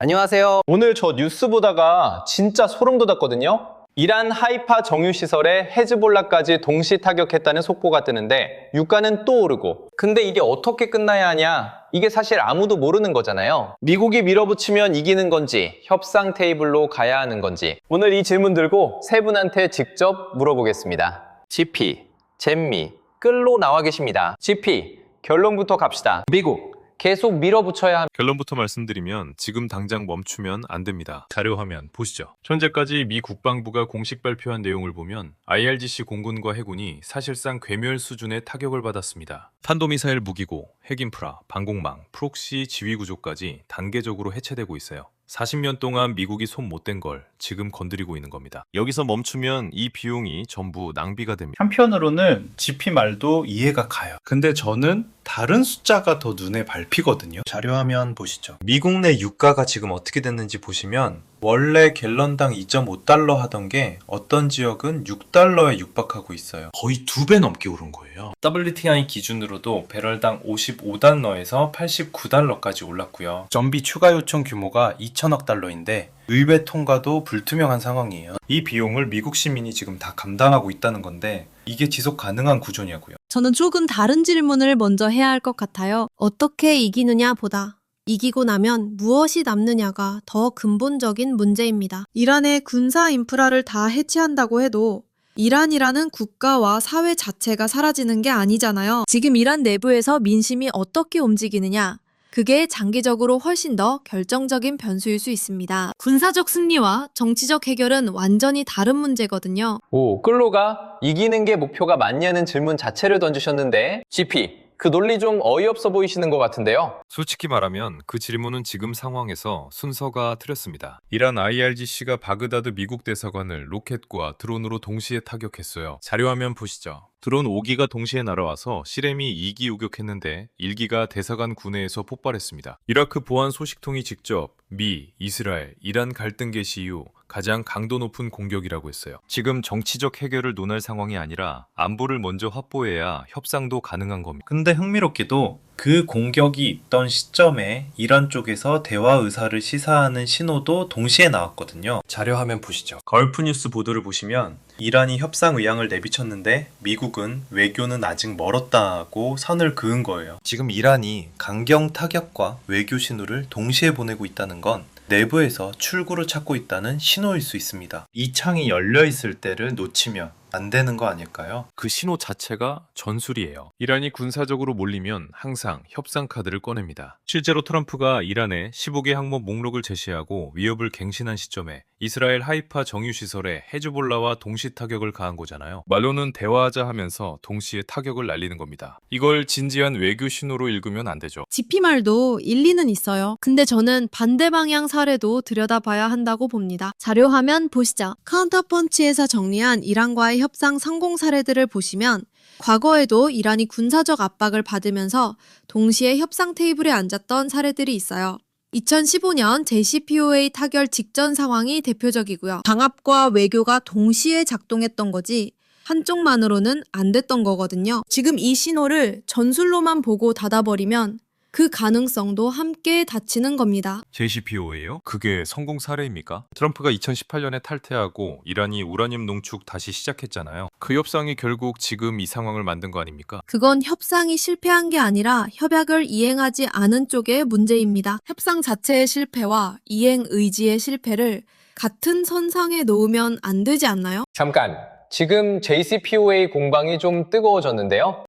안녕하세요. 오늘 저 뉴스 보다가 진짜 소름 돋았거든요. 이란 하이파 정유시설에 헤즈볼라까지 동시 타격했다는 속보가 뜨는데 유가는 또 오르고. 근데 이게 어떻게 끝나야 하냐? 이게 사실 아무도 모르는 거잖아요. 미국이 밀어붙이면 이기는 건지 협상 테이블로 가야 하는 건지 오늘 이 질문 들고 세 분한테 직접 물어보겠습니다. GP, 잼미, 끌로 나와 계십니다. GP, 결론부터 갑시다. 미국, 계속 밀어붙여야 합니다. 결론부터 말씀드리면 지금 당장 멈추면 안 됩니다. 자료 화면 보시죠. 현재까지 미 국방부가 공식 발표한 내용을 보면 IRGC 공군과 해군이 사실상 괴멸 수준의 타격을 받았습니다. 탄도미사일 무기고, 핵인프라, 방공망, 프록시 지휘 구조까지 단계적으로 해체되고 있어요. 40년 동안 미국이 손 못 댄 걸 지금 건드리고 있는 겁니다. 여기서 멈추면 이 비용이 전부 낭비가 됩니다. 한편으로는 GP 말도 이해가 가요. 근데 저는 다른 숫자가 더 눈에 밟히거든요. 자료화면 보시죠. 미국 내 유가가 지금 어떻게 됐는지 보시면 원래 갤런당 2.5달러 하던 게 어떤 지역은 6달러에 육박하고 있어요. 거의 2배 넘게 오른 거예요. WTI 기준으로도 배럴당 55달러에서 89달러까지 올랐고요. 전비 추가 요청 규모가 2천억 달러인데 의회 통과도 불투명한 상황이에요. 이 비용을 미국 시민이 지금 다 감당하고 있다는 건데 이게 지속 가능한 구조냐고요. 저는 조금 다른 질문을 먼저 해야 할 것 같아요. 어떻게 이기느냐 보다 이기고 나면 무엇이 남느냐가 더 근본적인 문제입니다. 이란의 군사 인프라를 다 해체한다고 해도 이란이라는 국가와 사회 자체가 사라지는 게 아니잖아요. 지금 이란 내부에서 민심이 어떻게 움직이느냐, 그게 장기적으로 훨씬 더 결정적인 변수일 수 있습니다. 군사적 승리와 정치적 해결은 완전히 다른 문제거든요. 오, 끌로가 이기는 게 목표가 맞냐는 질문 자체를 던지셨는데 GP, 그 논리 좀 어이없어 보이시는 것 같은데요. 솔직히 말하면 그 질문은 지금 상황에서 순서가 틀렸습니다. 이란 IRGC가 바그다드 미국 대사관을 로켓과 드론으로 동시에 타격했어요. 자료화면 보시죠. 드론 5기가 동시에 날아와서 시렘이 2기 요격했는데 1기가 대사관 구내에서 폭발했습니다. 이라크 보안 소식통이 직접 미, 이스라엘, 이란 갈등 개시 이후 가장 강도 높은 공격이라고 했어요. 지금 정치적 해결을 논할 상황이 아니라 안보를 먼저 확보해야 협상도 가능한 겁니다. 근데 흥미롭게도 그 공격이 있던 시점에 이란 쪽에서 대화 의사를 시사하는 신호도 동시에 나왔거든요. 자료화면 보시죠. 걸프뉴스 보도를 보시면 이란이 협상 의향을 내비쳤는데 미국은 외교는 아직 멀었다고 선을 그은 거예요. 지금 이란이 강경 타격과 외교 신호를 동시에 보내고 있다는 건 내부에서 출구를 찾고 있다는 신호일 수 있습니다. 이 창이 열려 있을 때를 놓치면 안 되는 거 아닐까요? 그 신호 자체가 전술이에요. 이란이 군사적으로 몰리면 항상 협상 카드를 꺼냅니다. 실제로 트럼프가 이란에 15개 항목 목록을 제시하고 위협을 갱신한 시점에 이스라엘 하이파 정유시설에 헤즈볼라와 동시 타격을 가한 거잖아요. 말로는 대화하자 하면서 동시에 타격을 날리는 겁니다. 이걸 진지한 외교 신호로 읽으면 안 되죠. GP 말도 일리는 있어요. 근데 저는 반대 방향 사례도 들여다봐야 한다고 봅니다. 자료 화면 보시죠. 카운터펀치에서 정리한 이란과의 협상 성공 사례들을 보시면 과거에도 이란이 군사적 압박을 받으면서 동시에 협상 테이블에 앉았던 사례들이 있어요. 2015년 JCPOA 타결 직전 상황이 대표적이고요. 방압과 외교가 동시에 작동했던 거지 한쪽만으로는 안 됐던 거거든요. 지금 이 신호를 전술로만 보고 닫아버리면 그 가능성도 함께 닫히는 겁니다. JCPOA요? 그게 성공 사례입니까? 트럼프가 2018년에 탈퇴하고 이란이 우라늄 농축 다시 시작했잖아요. 그 협상이 결국 지금 이 상황을 만든 거 아닙니까? 그건 협상이 실패한 게 아니라 협약을 이행하지 않은 쪽의 문제입니다. 협상 자체의 실패와 이행 의지의 실패를 같은 선상에 놓으면 안 되지 않나요? 잠깐, 지금 JCPOA 공방이 좀 뜨거워졌는데요.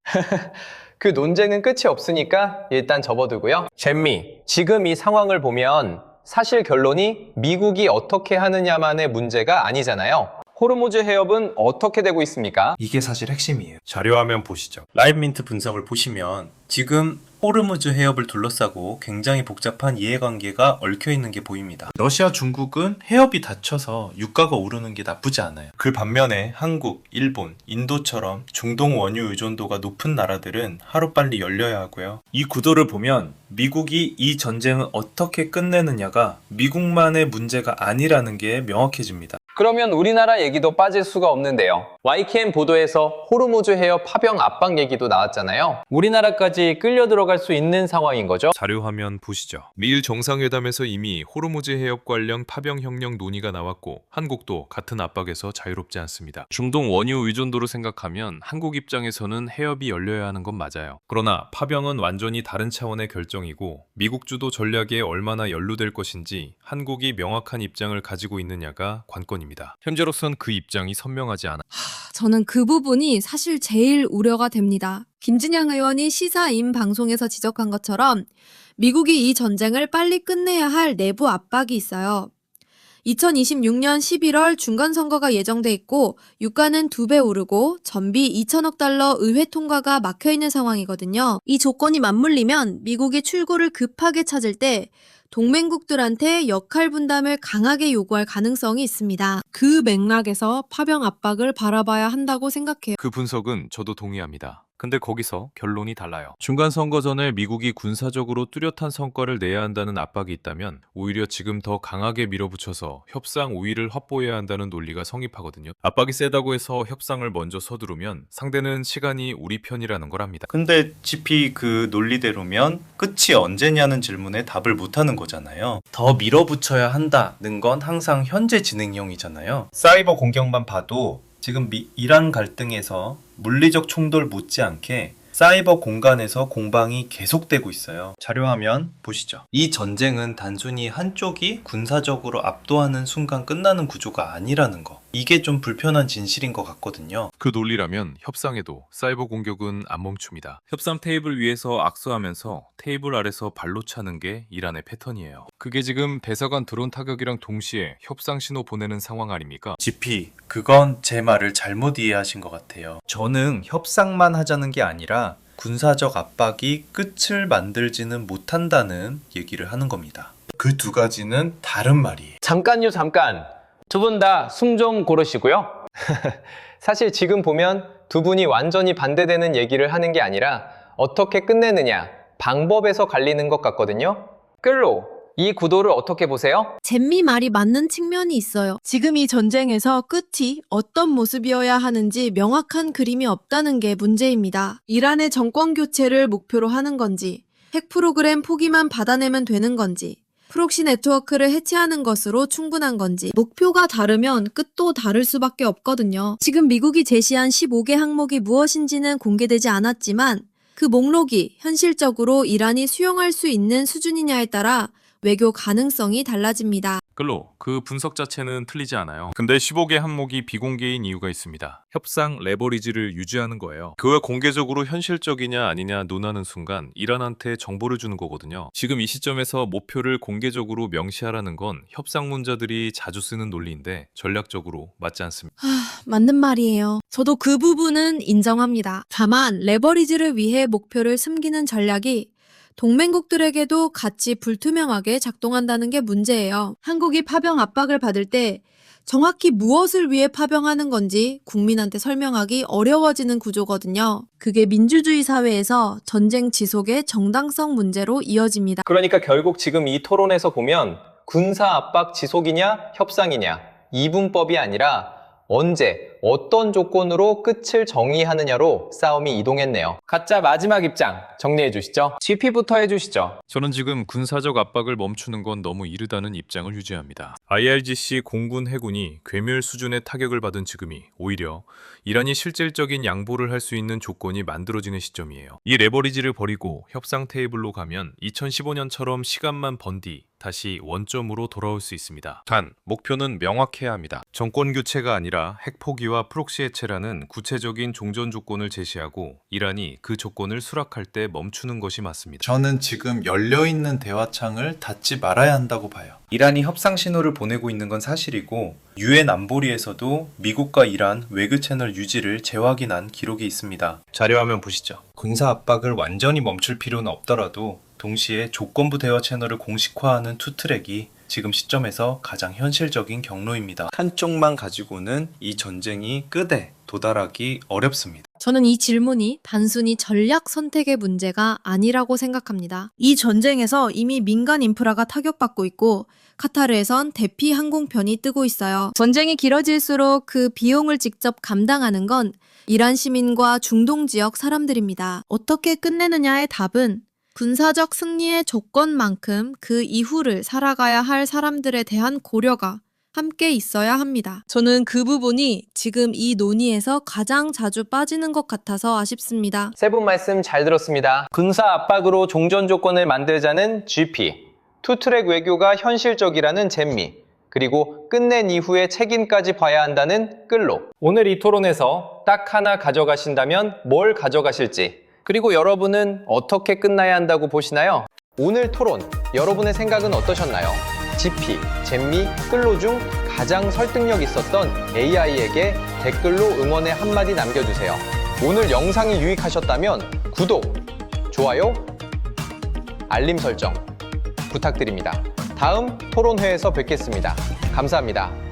그 논쟁은 끝이 없으니까 일단 접어두고요. 잼미, 지금 이 상황을 보면 사실 결론이 미국이 어떻게 하느냐만의 문제가 아니잖아요. 호르무즈 해협은 어떻게 되고 있습니까? 이게 사실 핵심이에요. 자료화면 보시죠. 라이브민트 분석을 보시면 지금 호르무즈 해협을 둘러싸고 굉장히 복잡한 이해관계가 얽혀있는 게 보입니다. 러시아, 중국은 해협이 닫혀서 유가가 오르는 게 나쁘지 않아요. 그 반면에 한국, 일본, 인도처럼 중동 원유 의존도가 높은 나라들은 하루빨리 열려야 하고요. 이 구도를 보면 미국이 이 전쟁을 어떻게 끝내느냐가 미국만의 문제가 아니라는 게 명확해집니다. 그러면 우리나라 얘기도 빠질 수가 없는데요. YKN 보도에서 호르무즈 해협 파병 압박 얘기도 나왔잖아요. 우리나라까지 끌려 들어갈 수 있는 상황인 거죠. 자료 화면 보시죠. 미일 정상회담에서 이미 호르무즈 해협 관련 파병 협력 논의가 나왔고 한국도 같은 압박에서 자유롭지 않습니다. 중동 원유 의존도로 생각하면 한국 입장에서는 해협이 열려야 하는 건 맞아요. 그러나 파병은 완전히 다른 차원의 결정이고 미국 주도 전략에 얼마나 연루될 것인지 한국이 명확한 입장을 가지고 있느냐가 관건입니다. 현재로선 그 입장이 선명하지 않아. 저는 그 부분이 사실 제일 우려가 됩니다. 김진양 의원이 시사인 방송에서 지적한 것처럼 미국이 이 전쟁을 빨리 끝내야 할 내부 압박이 있어요. 2026년 11월 중간선거가 예정돼 있고 유가는 2배 오르고 전비 2천억 달러 의회 통과가 막혀있는 상황이거든요. 이 조건이 맞물리면 미국이 출구를 급하게 찾을 때 동맹국들한테 역할 분담을 강하게 요구할 가능성이 있습니다. 그 맥락에서 파병 압박을 바라봐야 한다고 생각해요. 그 분석은 저도 동의합니다. 근데 거기서 결론이 달라요. 중간 선거 전에 미국이 군사적으로 뚜렷한 성과를 내야 한다는 압박이 있다면 오히려 지금 더 강하게 밀어붙여서 협상 우위를 확보해야 한다는 논리가 성립하거든요. 압박이 세다고 해서 협상을 먼저 서두르면 상대는 시간이 우리 편이라는 걸 압니다. 근데 GP 그 논리대로면 끝이 언제냐는 질문에 답을 못하는 거잖아요. 더 밀어붙여야 한다는 건 항상 현재 진행형이잖아요. 사이버 공격만 봐도 지금 이란 갈등에서 물리적 충돌 못지않게 사이버 공간에서 공방이 계속되고 있어요. 자료화면 보시죠. 이 전쟁은 단순히 한쪽이 군사적으로 압도하는 순간 끝나는 구조가 아니라는 거. 이게 좀 불편한 진실인 것 같거든요. 그 논리라면 협상에도 사이버 공격은 안 멈춥니다. 협상 테이블 위에서 악수하면서 테이블 아래서 발로 차는 게 이란의 패턴이에요. 그게 지금 대사관 드론 타격이랑 동시에 협상 신호 보내는 상황 아닙니까? GP, 그건 제 말을 잘못 이해하신 것 같아요. 저는 협상만 하자는 게 아니라 군사적 압박이 끝을 만들지는 못한다는 얘기를 하는 겁니다. 그 두 가지는 다른 말이에요. 잠깐요, 잠깐. 두 분 다 숨 좀 고르시고요. 사실 지금 보면 두 분이 완전히 반대되는 얘기를 하는 게 아니라 어떻게 끝내느냐, 방법에서 갈리는 것 같거든요. 끌로, 이 구도를 어떻게 보세요? 잼미 말이 맞는 측면이 있어요. 지금 이 전쟁에서 끝이 어떤 모습이어야 하는지 명확한 그림이 없다는 게 문제입니다. 이란의 정권 교체를 목표로 하는 건지, 핵 프로그램 포기만 받아내면 되는 건지, 프록시 네트워크를 해체하는 것으로 충분한 건지 목표가 다르면 끝도 다를 수밖에 없거든요. 지금 미국이 제시한 15개 항목이 무엇인지는 공개되지 않았지만 그 목록이 현실적으로 이란이 수용할 수 있는 수준이냐에 따라 외교 가능성이 달라집니다. 끌로, 그 분석 자체는 틀리지 않아요. 근데 15개 항목이 비공개인 이유가 있습니다. 협상 레버리지를 유지하는 거예요. 그걸 공개적으로 현실적이냐 아니냐 논하는 순간 이란한테 정보를 주는 거거든요. 지금 이 시점에서 목표를 공개적으로 명시하라는 건 협상론자들이 자주 쓰는 논리인데 전략적으로 맞지 않습니다. 맞는 말이에요. 저도 그 부분은 인정합니다. 다만 레버리지를 위해 목표를 숨기는 전략이 동맹국들에게도 같이 불투명하게 작동한다는 게 문제예요. 한국이 파병 압박을 받을 때 정확히 무엇을 위해 파병하는 건지 국민한테 설명하기 어려워지는 구조거든요. 그게 민주주의 사회에서 전쟁 지속의 정당성 문제로 이어집니다. 그러니까 결국 지금 이 토론에서 보면 군사 압박 지속이냐 협상이냐 이분법이 아니라 언제 어떤 조건으로 끝을 정의하느냐로 싸움이 이동했네요. 각자 마지막 입장 정리해 주시죠. GP부터 해주시죠. 저는 지금 군사적 압박을 멈추는 건 너무 이르다는 입장을 유지합니다. IRGC 공군 해군이 괴멸 수준의 타격을 받은 지금이 오히려 이란이 실질적인 양보를 할 수 있는 조건이 만들어지는 시점이에요. 이 레버리지를 버리고 협상 테이블로 가면 2015년처럼 시간만 번 뒤 다시 원점으로 돌아올 수 있습니다. 단, 목표는 명확해야 합니다. 정권 교체가 아니라 핵 포기와 프록시 해체라는 구체적인 종전 조건을 제시하고 이란이 그 조건을 수락할 때 멈추는 것이 맞습니다. 저는 지금 열려있는 대화창을 닫지 말아야 한다고 봐요. 이란이 협상 신호를 보내고 있는 건 사실이고 유엔 안보리에서도 미국과 이란 외교 채널 유지를 재확인한 기록이 있습니다. 자료화면 보시죠. 군사 압박을 완전히 멈출 필요는 없더라도 동시에 조건부 대화 채널을 공식화하는 투트랙이 지금 시점에서 가장 현실적인 경로입니다. 한쪽만 가지고는 이 전쟁이 끝에 도달하기 어렵습니다. 저는 이 질문이 단순히 전략 선택의 문제가 아니라고 생각합니다. 이 전쟁에서 이미 민간 인프라가 타격받고 있고 카타르에선 대피 항공편이 뜨고 있어요. 전쟁이 길어질수록 그 비용을 직접 감당하는 건 이란 시민과 중동 지역 사람들입니다. 어떻게 끝내느냐의 답은 군사적 승리의 조건만큼 그 이후를 살아가야 할 사람들에 대한 고려가 함께 있어야 합니다. 저는 그 부분이 지금 이 논의에서 가장 자주 빠지는 것 같아서 아쉽습니다. 세 분 말씀 잘 들었습니다. 군사 압박으로 종전 조건을 만들자는 GP, 투트랙 외교가 현실적이라는 잼미, 그리고 끝낸 이후의 책임까지 봐야 한다는 끌로. 오늘 이 토론에서 딱 하나 가져가신다면 뭘 가져가실지, 그리고 여러분은 어떻게 끝나야 한다고 보시나요? 오늘 토론, 여러분의 생각은 어떠셨나요? GP, 잼미, 끌로 중 가장 설득력 있었던 AI에게 댓글로 응원의 한마디 남겨주세요. 오늘 영상이 유익하셨다면 구독, 좋아요, 알림 설정 부탁드립니다. 다음 토론회에서 뵙겠습니다. 감사합니다.